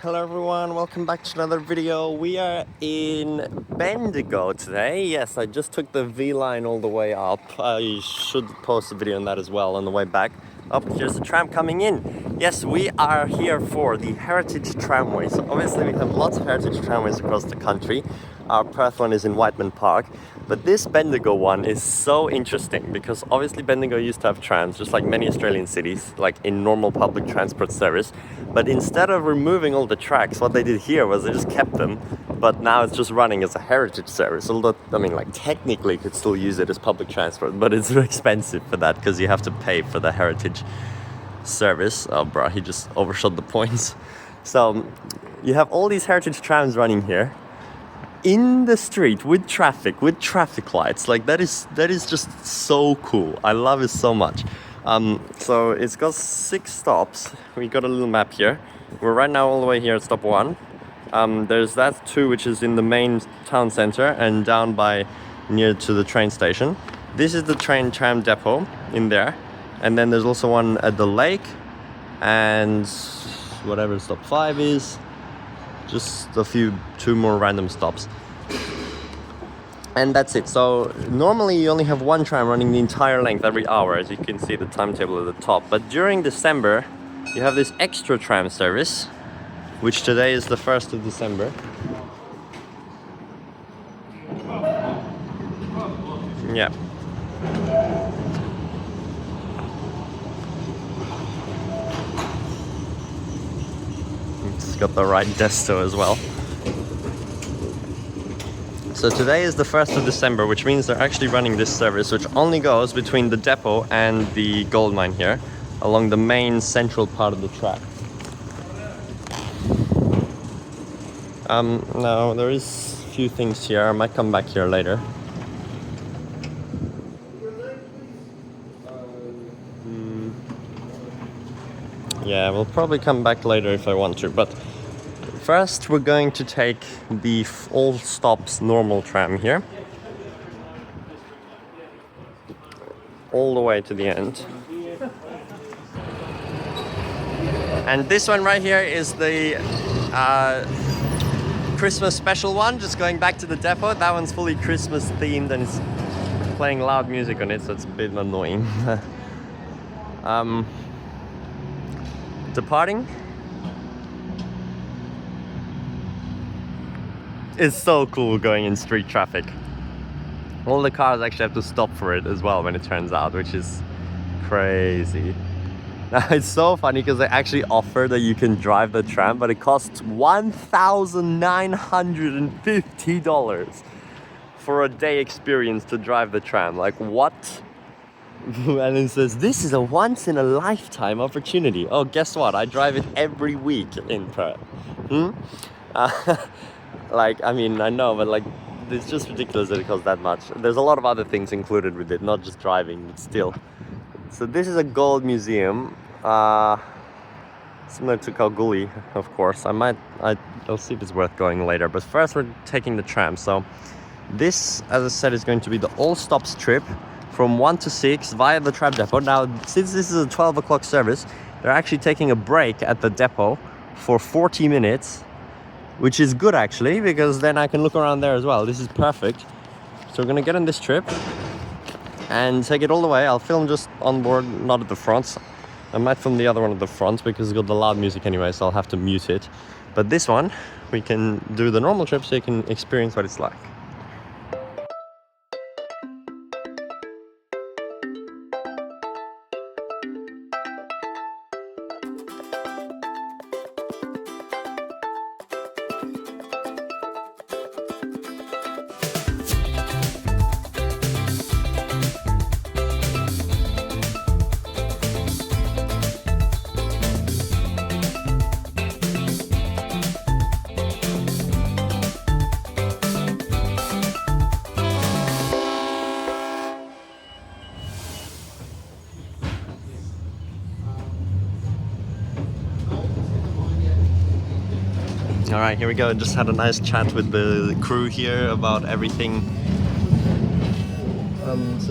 Hello everyone, welcome back to another video. We are in Bendigo today. Yes, I just took the V line all the way up. I should post a video on that as well on the way back. Up, here's the tram coming in. Yes, we are here for the Heritage Tramways. Obviously we have lots of Heritage Tramways across the country. Our Perth one is in Whiteman Park. But this Bendigo one is so interesting because obviously Bendigo used to have trams, just like many Australian cities, like in normal public transport service. But instead of removing all the tracks, what they did here was they just kept them, but now it's just running as a heritage service. Although, I mean, like technically you could still use it as public transport, but it's very expensive for that because you have to pay for the heritage service. Oh, bro, he just overshot the points. So you have all these heritage trams running here in the street with traffic lights. Like that is just so cool. I love it so much. So it's got 6 stops. We got a little map here. We're right now all the way here at stop 1. There's that 2 which is in the main town center and down by near to the train station. This is the tram depot in there, and then there's also one at the lake and whatever stop 5 is. Just 2 more random stops. And that's it. So normally you only have one tram running the entire length every hour, as you can see the timetable at the top. But during December, you have this extra tram service, which today is the 1st of December. Yeah. It's got the right desto as well. So today is the 1st of December, which means they're actually running this service, which only goes between the depot and the gold mine here, along the main central part of the track. Now there is a few things here. I might come back here later. Yeah, we'll probably come back later if I want to, but first we're going to take the all stops normal tram here all the way to the end. And this one right here is the Christmas special one, just going back to the depot. That one's fully Christmas themed and it's playing loud music on it, so it's a bit annoying. Departing. It's so cool going in street traffic. All the cars actually have to stop for it as well when it turns out, which is crazy. Now it's so funny because they actually offer that you can drive the tram, but it costs $1,950 for a day experience to drive the tram. Like what? And it says this is a once in a lifetime opportunity. Oh, guess what? I drive it every week in Perth. Like, I mean, I know, but like, it's just ridiculous that it costs that much. There's a lot of other things included with it, not just driving, but still. So this is a gold museum, similar to Kalgoorlie, of course. I'll see if it's worth going later, but first we're taking the tram. So this, as I said, is going to be the all stops trip from 1 to 6 via the tram depot. Now, since this is a 12 o'clock service, they're actually taking a break at the depot for 40 minutes. Which is good actually, because then I can look around there as well. This is perfect. So we're gonna get on this trip and take it all the way. I'll film just on board, not at the front. I might film the other one at the front because it's got the loud music anyway, so I'll have to mute it. But this one, we can do the normal trip so you can experience what it's like. All right, here we go. Just had a nice chat with the crew here about everything. And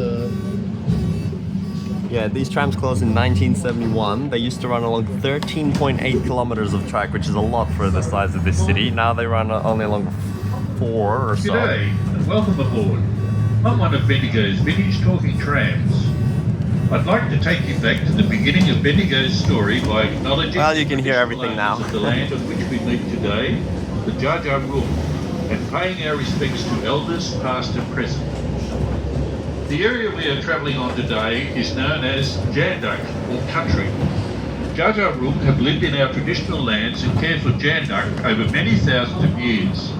Yeah, these trams closed in 1971. They used to run along 13.8 kilometers of track, which is a lot for the size of this city. Now they run only along 4 or so. G'day and welcome aboard. I'm one of Bendigo's vintage talking trams. I'd like to take you back to the beginning of Bendigo's story by acknowledging Well, you can hear everything now. of the land on which we meet today, the Jar Jar Room, and paying our respects to elders past and present. The area we are travelling on today is known as Janduk, or country. Jar Jar Room have lived in our traditional lands and cared for Janduk over many thousands of years.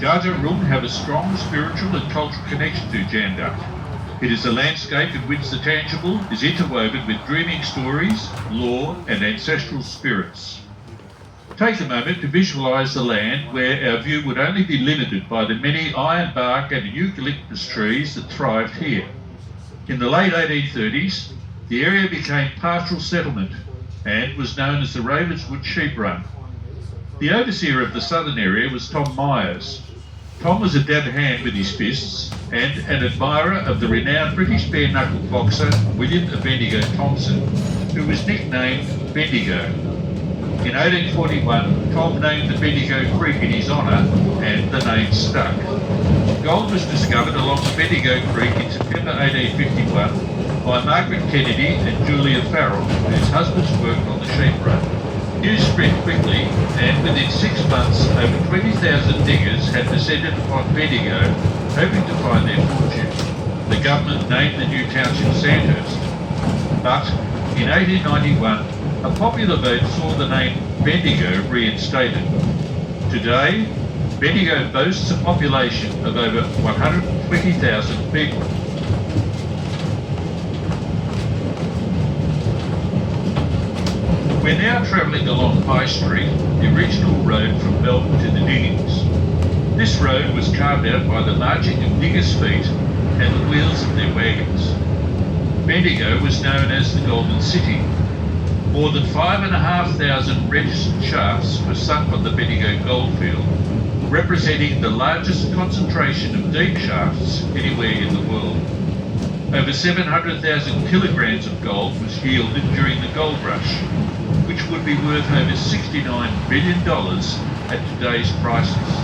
Jar Jar Room have a strong spiritual and cultural connection to Janduk. It is a landscape in which the tangible is interwoven with dreaming stories, lore and ancestral spirits. Take a moment to visualise the land where our view would only be limited by the many iron bark and eucalyptus trees that thrived here. In the late 1830s, the area became pastoral settlement and was known as the Ravenswood Sheep Run. The overseer of the southern area was Tom Myers. Tom was a dab hand with his fists and an admirer of the renowned British bare-knuckle boxer William of Bendigo Thompson, who was nicknamed Bendigo. In 1841, Tom named the Bendigo Creek in his honour, and the name stuck. Gold was discovered along the Bendigo Creek in September 1851 by Margaret Kennedy and Julia Farrell, whose husbands worked on the sheep run. News spread quickly, and within 6 months, over 20,000 diggers had descended upon Bendigo, hoping to find their fortune. The government named the new township Sandhurst. But in 1891, a popular vote saw the name Bendigo reinstated. Today, Bendigo boasts a population of over 120,000 people. We're now travelling along High Street, the original road from Melbourne to the diggings. This road was carved out by the marching of diggers' feet and the wheels of their wagons. Bendigo was known as the Golden City. More than 5,500 registered shafts were sunk on the Bendigo goldfield, representing the largest concentration of deep shafts anywhere in the world. Over 700,000 kilograms of gold was yielded during the gold rush, which would be worth over $69 billion at today's prices.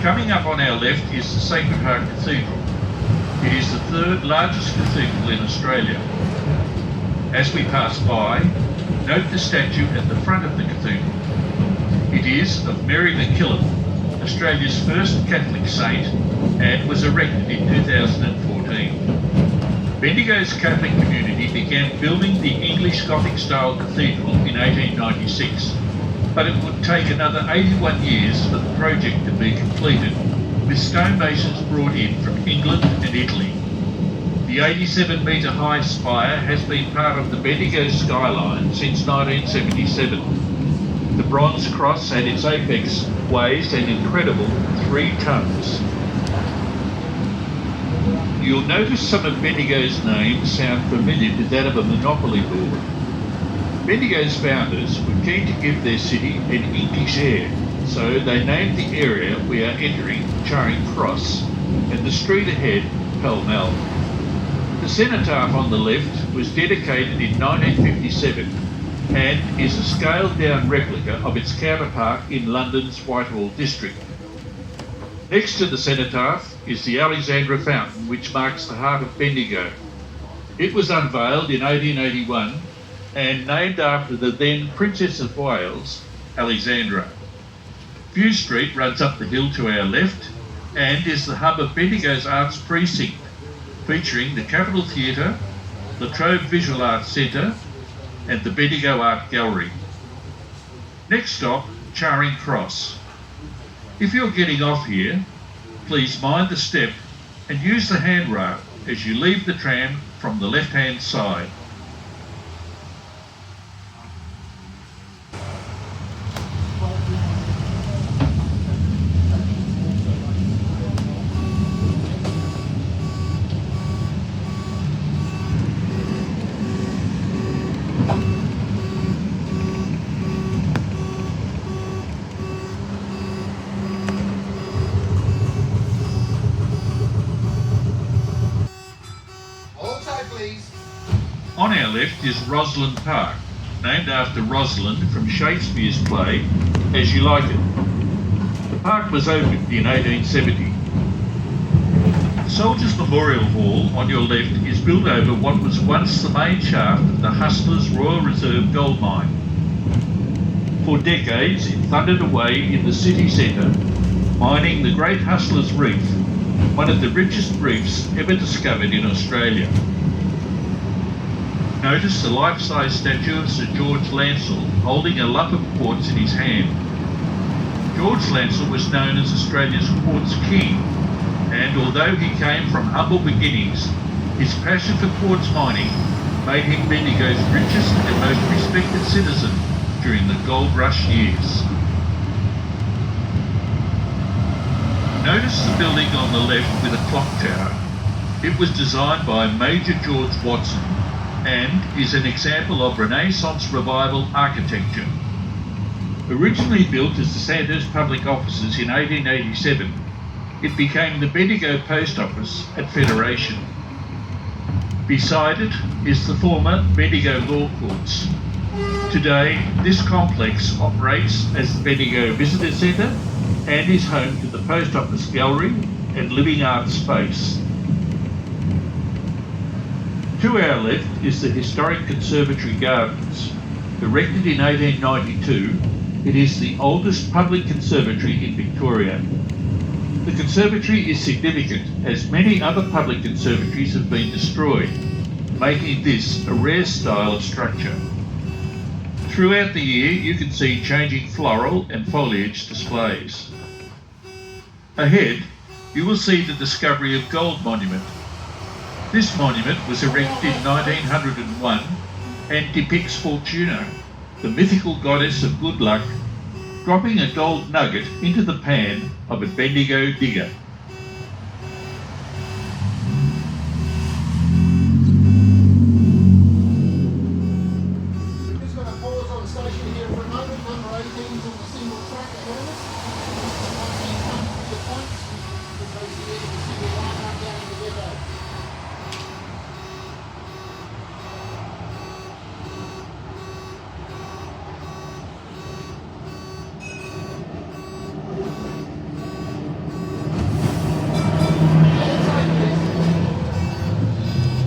Coming up on our left is the Sacred Heart Cathedral. It is the third largest cathedral in Australia. As we pass by, note the statue at the front of the cathedral. It is of Mary MacKillop, Australia's first Catholic saint, and was erected in 2014. Bendigo's Catholic community began building the English Gothic-style cathedral in 1896, but it would take another 81 years for the project to be completed, with stonemasons brought in from England and Italy. The 87-metre high spire has been part of the Bendigo skyline since 1977. The bronze cross at its apex weighs an incredible 3 tonnes. You'll notice some of Bendigo's names sound familiar to that of a monopoly board. Bendigo's founders were keen to give their city an English air, so they named the area we are entering Charing Cross and the street ahead Pall Mall. The cenotaph on the left was dedicated in 1957 and is a scaled-down replica of its counterpart in London's Whitehall district. Next to the cenotaph is the Alexandra Fountain, which marks the heart of Bendigo. It was unveiled in 1881 and named after the then Princess of Wales, Alexandra. View Street runs up the hill to our left and is the hub of Bendigo's Arts Precinct, featuring the Capitol Theatre, the Trove Visual Arts Centre and the Bendigo Art Gallery. Next stop, Charing Cross. If you're getting off here, please mind the step and use the handrail as you leave the tram from the left-hand side. left is Rosalind Park, named after Rosalind from Shakespeare's play As You Like It. The park was opened in 1870. The Soldiers Memorial Hall on your left is built over what was once the main shaft of the Hustlers Royal Reserve gold mine. For decades it thundered away in the city centre, mining the Great Hustlers Reef, one of the richest reefs ever discovered in Australia. Notice the life-size statue of Sir George Lancel holding a lump of quartz in his hand. George Lancel was known as Australia's quartz king, and although he came from humble beginnings, his passion for quartz mining made him Bendigo's richest and most respected citizen during the gold rush years. Notice the building on the left with a clock tower. It was designed by Major George Watson and is an example of Renaissance Revival architecture. Originally built as the Sandhurst Public Offices in 1887, it became the Bendigo Post Office at Federation. Beside it is the former Bendigo Law Courts. Today, this complex operates as the Bendigo Visitor Centre and is home to the Post Office Gallery and Living Arts Space. To our left is the historic Conservatory Gardens. Erected in 1892, it is the oldest public conservatory in Victoria. The conservatory is significant as many other public conservatories have been destroyed, making this a rare style of structure. Throughout the year, you can see changing floral and foliage displays. Ahead, you will see the discovery of Gold Monument. This monument was erected in 1901 and depicts Fortuna, the mythical goddess of good luck, dropping a gold nugget into the pan of a Bendigo digger.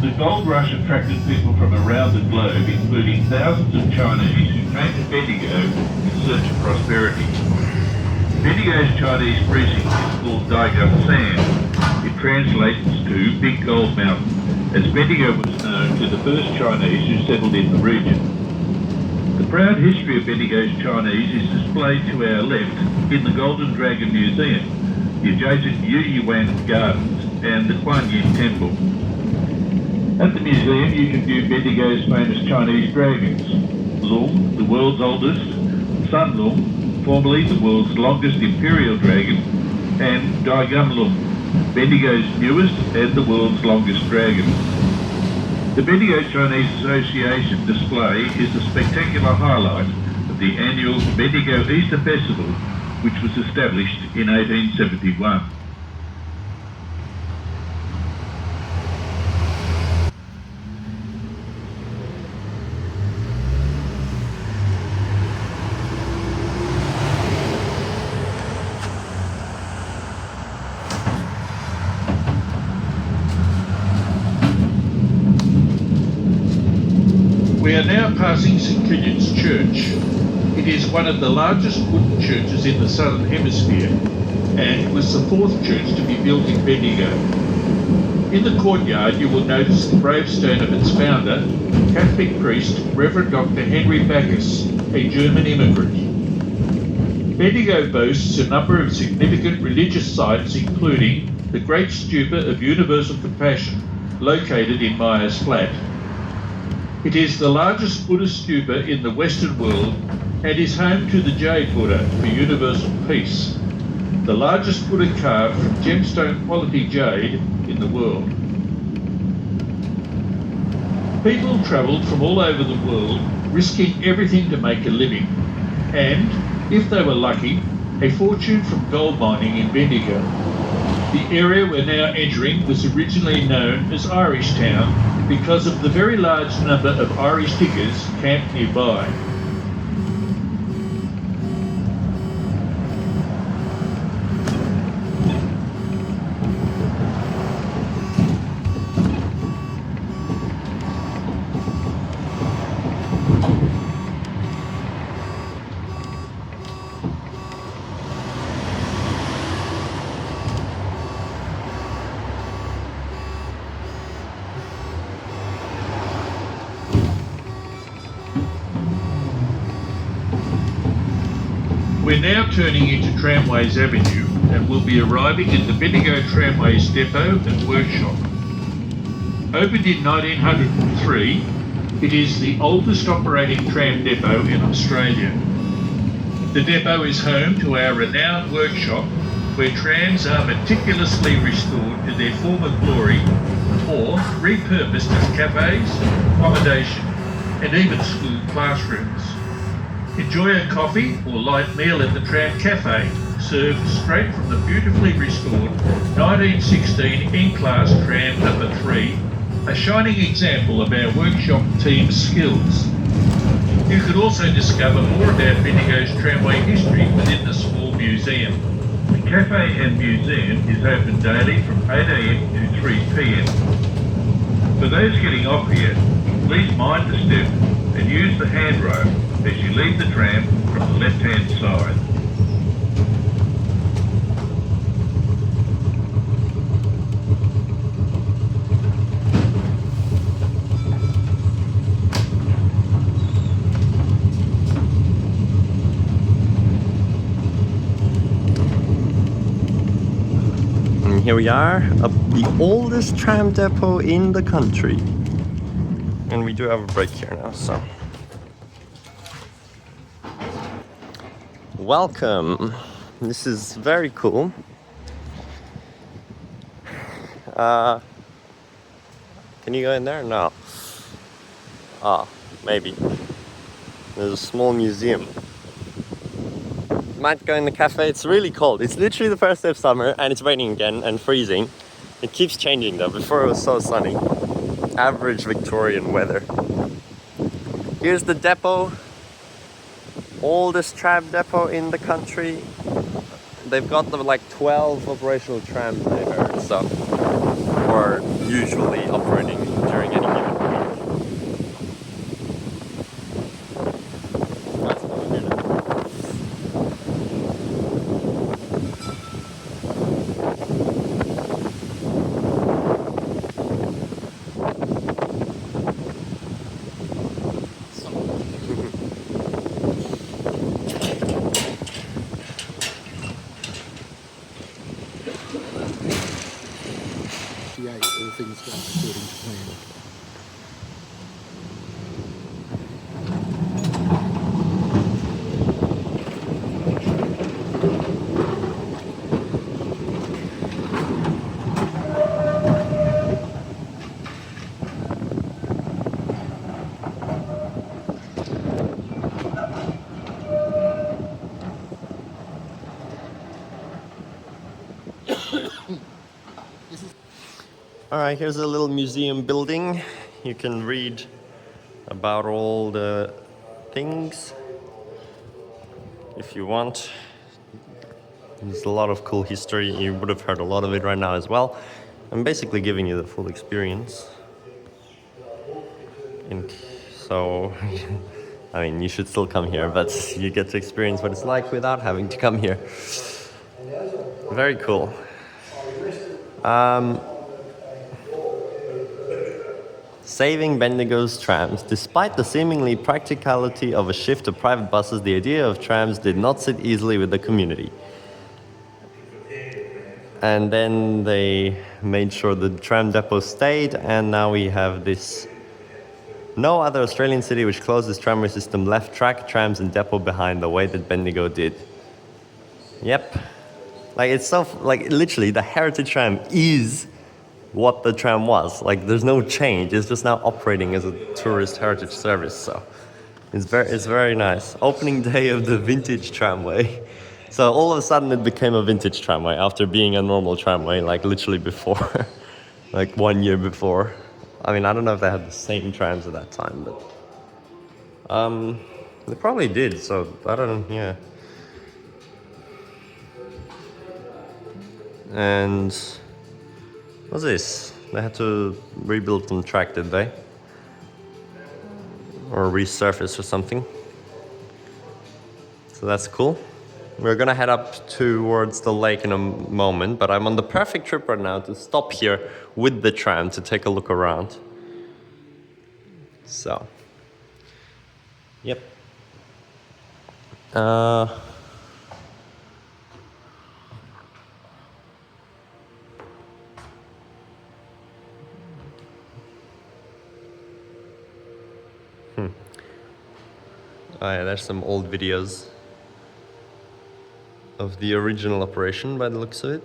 The gold rush attracted people from around the globe, including thousands of Chinese who came to Bendigo in search of prosperity. Bendigo's Chinese precinct is called Daigum San. It translates to Big Gold Mountain, as Bendigo was known to the first Chinese who settled in the region. The proud history of Bendigo's Chinese is displayed to our left in the Golden Dragon Museum, the adjacent Yu Yuan Gardens and the Kuan Yin Temple. At the museum you can view Bendigo's famous Chinese dragons, Lung, the world's oldest, Sun Lung, formerly the world's longest imperial dragon, and Daigum Lung, Bendigo's newest and the world's longest dragon. The Bendigo Chinese Association display is a spectacular highlight of the annual Bendigo Easter Festival, which was established in 1871. We are now passing St Killian's Church. It is one of the largest wooden churches in the Southern Hemisphere and was the fourth church to be built in Bendigo. In the courtyard you will notice the gravestone of its founder, Catholic priest Reverend Dr. Henry Bacchus, a German immigrant. Bendigo boasts a number of significant religious sites, including the Great Stupa of Universal Compassion, located in Myers Flat. It is the largest Buddhist stupa in the Western world and is home to the Jade Buddha for universal peace, the largest Buddha carved from gemstone quality jade in the world. People travelled from all over the world, risking everything to make a living, and, if they were lucky, a fortune from gold mining in Bendigo. The area we're now entering was originally known as Irish Town because of the very large number of Irish diggers camped nearby. We're now turning into Tramways Avenue and will be arriving at the Bendigo Tramways depot and workshop. Opened in 1903, it is the oldest operating tram depot in Australia. The depot is home to our renowned workshop, where trams are meticulously restored to their former glory or repurposed as cafes, accommodation, and even school classrooms. Enjoy a coffee or light meal at the Tram Cafe, served straight from the beautifully restored 1916 N-Class Tram number 3, a shining example of our workshop team's skills. You could also discover more about Bendigo's tramway history within the small museum. The cafe and museum is open daily from 8 a.m. to 3 p.m. For those getting off here, please mind the step and use the handrail as you leave the tram from the left-hand side. And here we are, at the oldest tram depot in the country. And we do have a break here now, so. Welcome. This is very cool. Can you go in there? No. Maybe. There's a small museum. Might go in the cafe. It's really cold. It's literally the first day of summer and it's raining again and freezing. It keeps changing though. Before it was so sunny. Average Victorian weather. Here's the depot. Oldest tram depot in the country. They've got the like 12 operational trams, I heard, so, or usually operating during any given week. That's what we're doing. All things go according to plan. Alright, here's a little museum building. You can read about all the things if you want. There's a lot of cool history. You would have heard a lot of it right now as well. I'm basically giving you the full experience. So, I mean, you should still come here, but you get to experience what it's like without having to come here. Very cool. Saving Bendigo's trams. Despite the seemingly practicality of a shift to private buses, the idea of trams did not sit easily with the community. And then they made sure the tram depot stayed, and now we have this. No other Australian city which closed its tramway system left track, trams and depot behind the way that Bendigo did. Yep. Like, it's so, like, literally, the Heritage Tram is what the tram was. Like, there's no change. It's just now operating as a tourist heritage service. So it's very nice. Opening day of the vintage tramway. So all of a sudden it became a vintage tramway after being a normal tramway, like literally before, like 1 year before. I mean, I don't know if they had the same trams at that time, but they probably did. So I don't know. Yeah. And what's this? They had to rebuild some track, did they? Or resurface or something. So that's cool. We're gonna head up towards the lake in a moment, but I'm on the perfect trip right now to stop here with the tram to take a look around. So, yep. Oh yeah, there's some old videos of the original operation by the looks of it.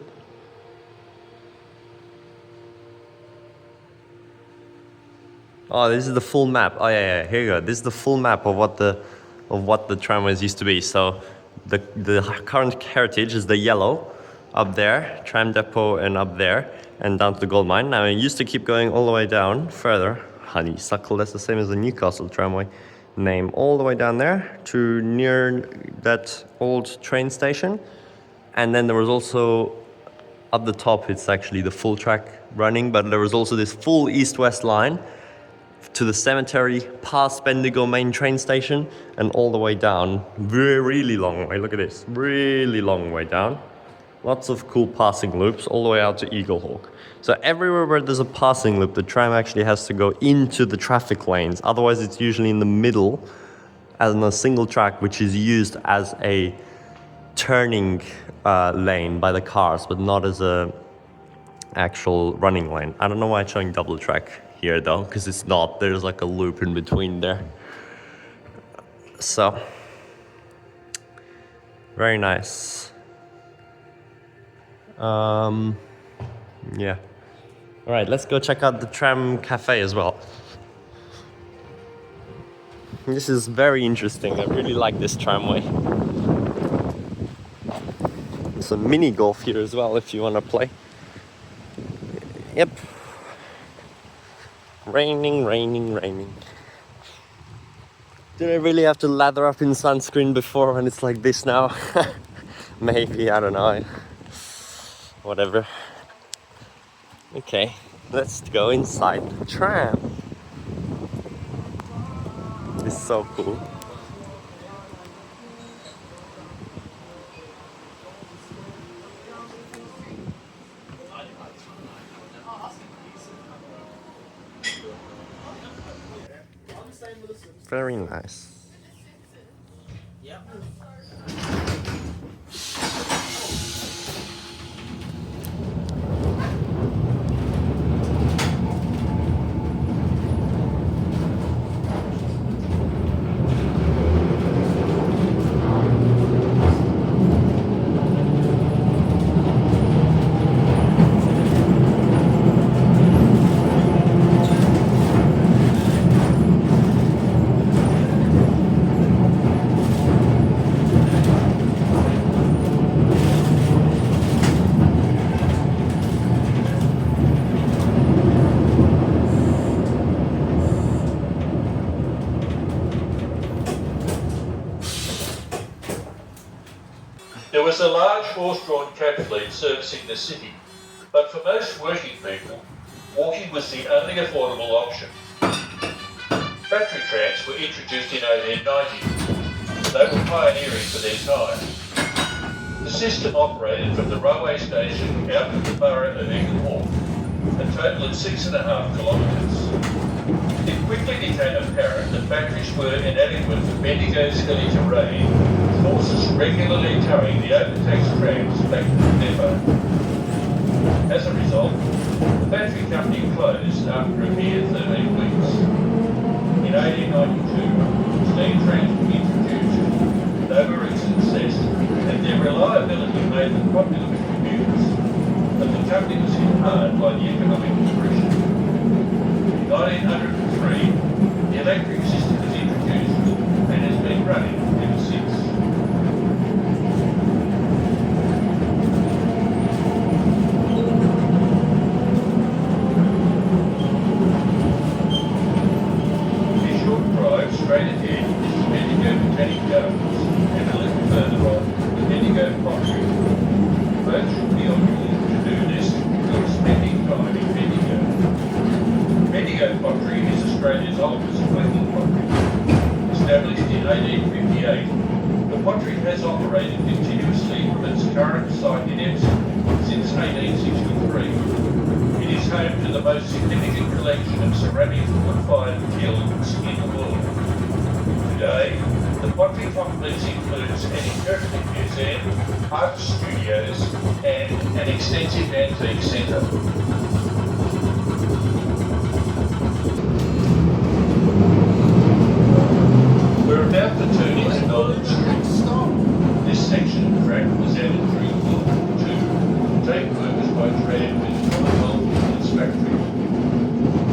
Oh, this is the full map. Oh yeah, here you go. This is the full map of what the tramways used to be. So the current heritage is the yellow up there, tram depot, and up there, and down to the gold mine. Now it used to keep going all the way down further. Honeysuckle, that's the same as the Newcastle tramway name, all the way down there to near that old train station. And then there was also up the top, it's actually the full track running, but there was also this full east-west line to the cemetery, past Bendigo main train station, and all the way down. Really long way, look at this, really long way down. Lots of cool passing loops all the way out to Eaglehawk. So everywhere where there's a passing loop, the tram actually has to go into the traffic lanes. Otherwise, it's usually in the middle as on a single track, which is used as a turning lane by the cars, but not as a actual running lane. I don't know why it's showing double track here though, because it's not. There's like a loop in between there. So, very nice. Yeah. All right, let's go check out the tram cafe as well. This is very interesting. I really like this tramway. There's a mini golf here as well if you want to play. Yep. Raining, raining, raining. Did I really have to lather up in sunscreen before when it's like this now? Maybe, I don't know. Whatever. Okay, let's go inside the tram. It's so cool. Very nice. There was a large horse-drawn cab fleet servicing the city, but for most working people, walking was the only affordable option. Battery trams were introduced in 1890. They were pioneering for their time. The system operated from the railway station out to the borough of Eaglehawk, a total of 6.5 kilometres. It quickly became apparent that batteries were inadequate for Bendigo's hilly terrain, with horses regularly towing the overtaxed trams back to the depot. As a result, the battery company closed after a mere 13 weeks. In 1892, steam trains were introduced. They were a success, and their reliability made them popular with commuters. But the company was hit hard by the economic depression. In 1903, the electric system was introduced and has been running ever since. 1958. The pottery has operated continuously from its current site in Epsom since 1863. It is home to the most significant collection of ceramic wood-fired kilns in the world. Today, the pottery complex includes an interpretive museum, art studios, and an extensive antique centre. We're about to turn into Golden Street. This section of track was added during World War II to take workers by tram to the Commonwealth factory.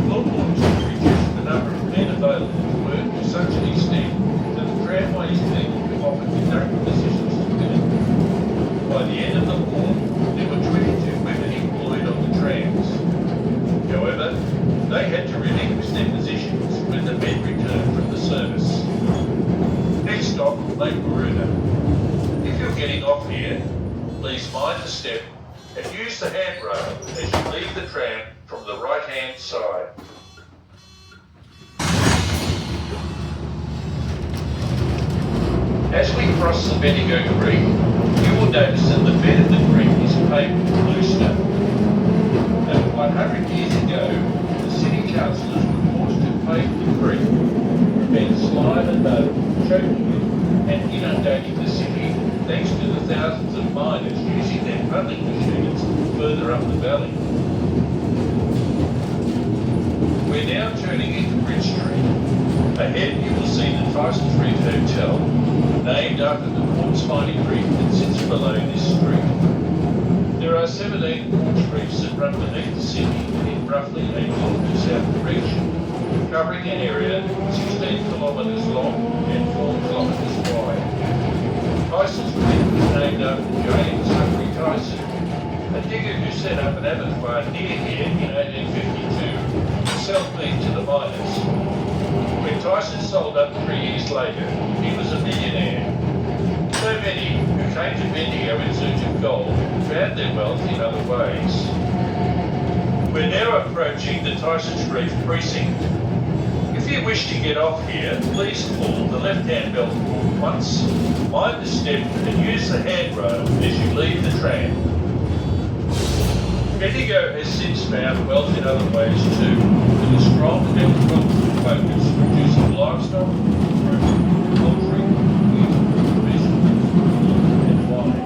World War II reduced the number of men available to work to such an extent that the tramways team offered conductor positions to women. By the end of the war, there were 22 women employed on the trams. However, they had to relinquish their positions when the men returned from the service. Next stop, Lake Maroona. If you're getting off here, please mind the step and use the handrail as you leave the tram from the right-hand side. As we cross the Bendigo Creek, you will notice that the bed of the creek is paved with bluestone. Over 100 years ago, the city councillors were forced to pave the creek, prevent slime and mud choking it and inundating the city, thanks to the thousands of miners using their puddling machines further up the valley. We're now turning into Bridge Street. Ahead you will see the Tyson Street Hotel, named after the quartz mining reef that sits below this street. There are 17 quartz reefs that run beneath the city in roughly a north to south direction, covering an area 16 kilometres long and 4 kilometres wide. Tyson Street was named after James Humphrey Tyson, a digger who set up an abattoir near here in 1852 to sell meat to the miners. When Tyson sold up 3 years later, he was a millionaire. So many who came to Bendigo in search of gold found their wealth in other ways. We're now approaching the Tyson Street precinct. If you wish to get off here, please pull the left-hand belt once, mind the step and use the handrail as you leave the tram. Bendigo has since found wealth in other ways too, with a strong agricultural focus producing livestock, fruit, poultry, wheat, vegetables, and wine.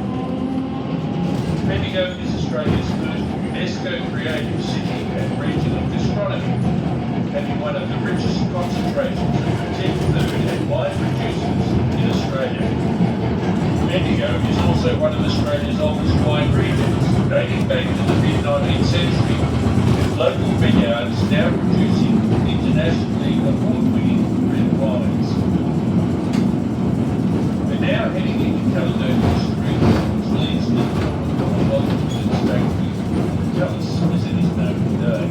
Bendigo is Australia's first UNESCO creative city and region of gastronomy, having one of the richest concentrations of boutique food and wine producers in Australia. Bendigo is also one of Australia's oldest wine regions, dating back to the mid-19th century, with local vineyards now producing internationally award-winning red wines. We're now heading into Caledonia Street, which leads to the Commonwealth factory, Shuttle as it is known today.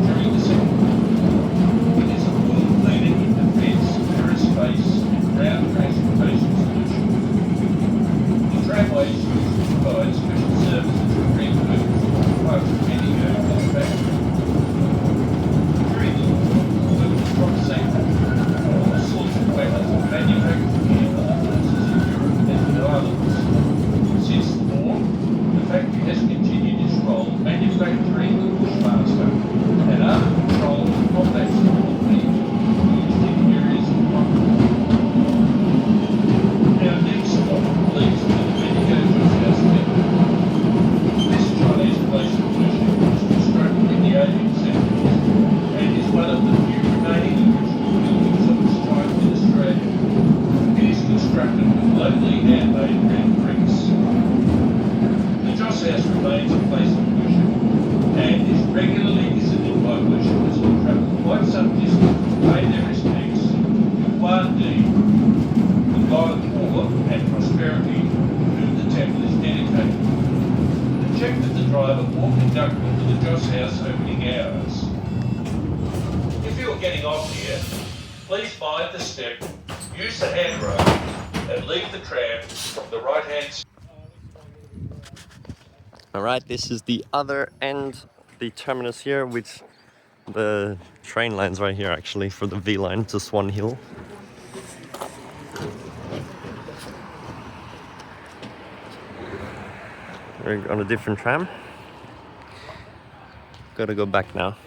During the Second World War, it is a world leader in defence, aerospace, and ground transportation solutions. The tramways used to provide special services for bring workers from parts of Bendigo to the factory. During the war, workers from the sector, all sorts of weapons were manufactured here for the forces in Europe and the Islands. Since the war, the factory has continued its role manufacturing the Bushmaster and armored control and combat support vehicles used in areas of conflict. Our next stop leads to the Bendigo Tramways. This Chinese place of worship was constructed in the 18th century and is one of the few remaining original buildings of its type in Australia. It is constructed with locally handmade red bricks. The Joss House remains a place of worship and is regularly visited by worshippers who travel quite some distance to pay their respects to Wan Di, the god of war and prosperity, whom the temple is dedicated. Check with the driver or conductor for the Joss House opening hours. If you are getting off here, please mind the step, use the handrail, and leave the tram from the right-hand side. Alright, this is the other end, the terminus here, which the train line's right here actually for the V line to Swan Hill. We're on a different tram. Gotta go back now.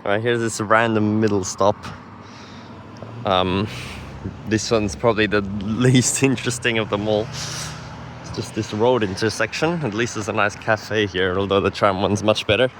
Alright, here's this random middle stop. This one's probably the least interesting of them all. It's just this road intersection. At least there's a nice cafe here, although the tram one's much better.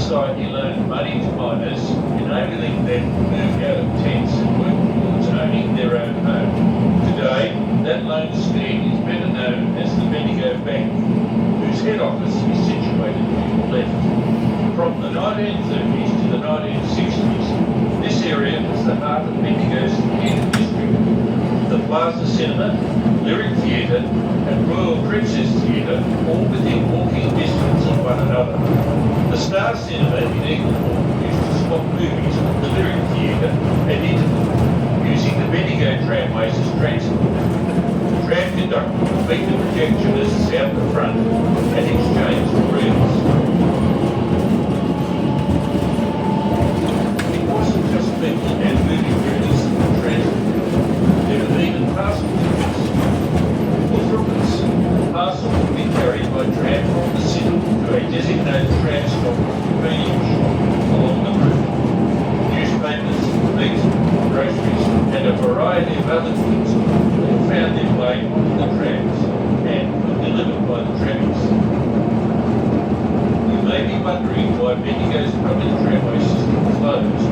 society loaned money to miners, enabling them to move out of tents and work towards owning their own home. Today, that loan scheme is better known as the Bendigo Bank, whose head office is situated to your left. From the 1930s to the 1960s, this area was the heart of Bendigo's theatre district. The Plaza Cinema, Lyric Theatre and Royal Princess Theatre, all within walking distance of one another. The Star Cinema in Eaglehawk used to swap movies with the Lyric Theatre at interval, using the Bendigo Tramways as transport. The tram conductor would meet the projectionists out the front and exchange the reels. It wasn't just people and movie crews that were transported. There were even parcel tickets. For Thruppers, the parcel would be carried by tram from the city to a designated tram stop or convenience shop variety of other goods all found their way onto the trams and were delivered by the trammies. You may be wondering why Bendigo's public tramway system closed.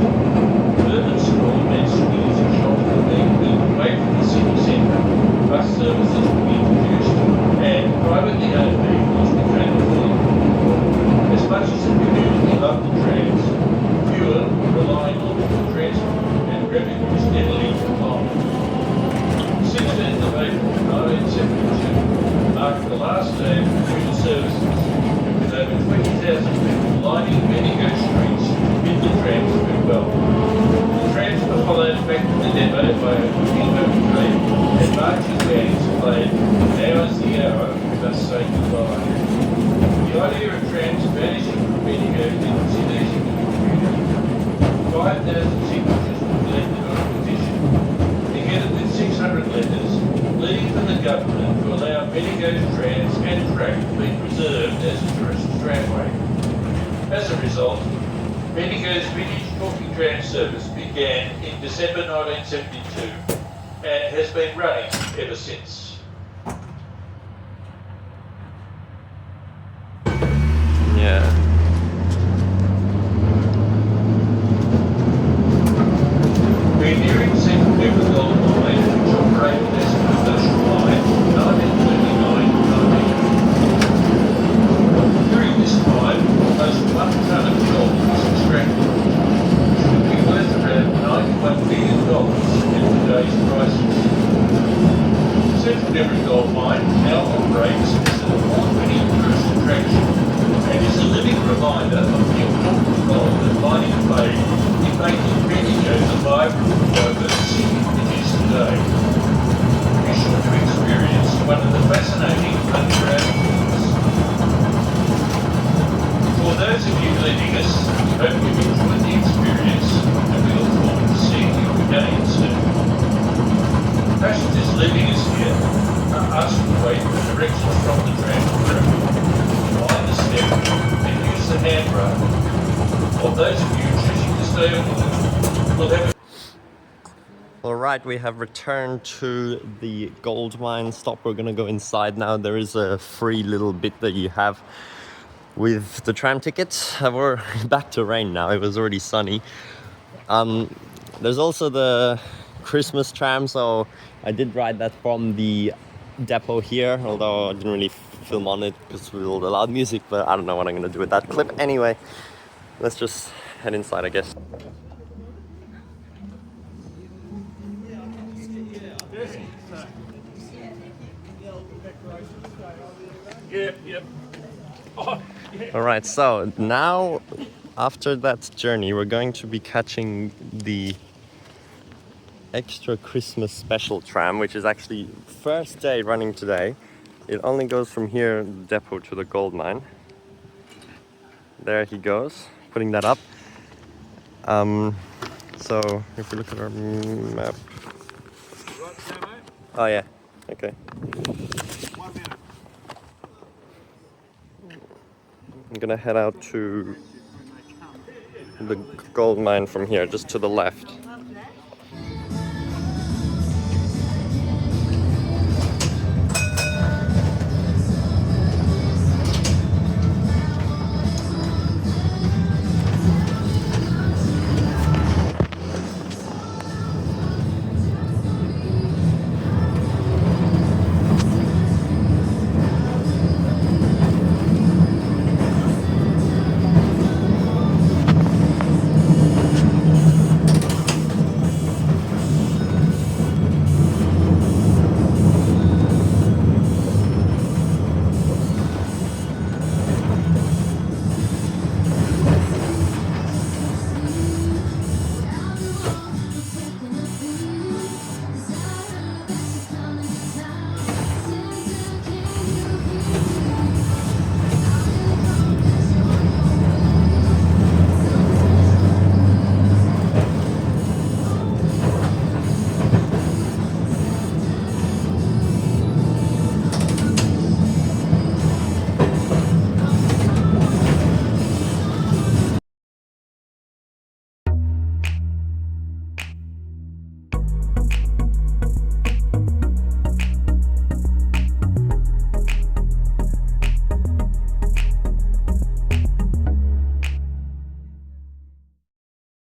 Urban sprawl meant schools and shops were being built away from the city centre, bus services were introduced, and privately owned vehicles became affordable. As much as the community loved the trams, fewer were relying on foot transport and revenue steadily declined. 16th of April 1972 marked the last day of commuter services, with over 20,000 people lining Bendigo streets to bid the trams farewell. The trams were followed back to the depot by a Bendigo train, and marching bands played "Now is the Hour, We Must Say Goodbye." The idea of trams vanishing from Bendigo didn't sit easy with the community. 5,000 signatures were collected on a petition, together with 600 letters, pleading for the government to allow Bendigo's trams and track to be preserved as a tourist tramway. As a result, Bendigo's vintage talking tram service began in December 1972 and has been running ever since. Yeah. We're nearing Central River Gold Mine, which operated as a commercial mine from 1939 to 1990. During this time, almost 1 tonne of gold was extracted, which would be worth around $91 billion at today's prices. Central River Gold Mine now operates as an award-winning tourist attraction and is a living reminder of the important role that mining played in making Bendigo the vibrant and diverse city it is today. Be sure to experience one of the fascinating underground tours. For those of you leaving us, we hope you've enjoyed the experience and we look forward to seeing you again soon. Passengers leaving us here are asked to wait for directions from the tram crew. Mind the step and use the handrail. For those of you choosing to stay on board, we'll have a All right, we have returned to the gold mine stop. We're gonna go inside now. There is a free little bit that you have with the tram tickets. We're back to rain now. It was already sunny. There's also the Christmas tram, so I did ride that from the depot here, although I didn't really film on it because with all the loud music, but I don't know what I'm gonna do with that clip. Anyway, let's just head inside, I guess. Yep. All right, so now after that journey, we're going to be catching the extra Christmas special tram, which is actually first day running today. It only goes from here, the depot, to the gold mine. There he goes, putting that up. So if we look at our map. Oh yeah, okay. 1 minute. I'm gonna head out to the gold mine from here, just to the left.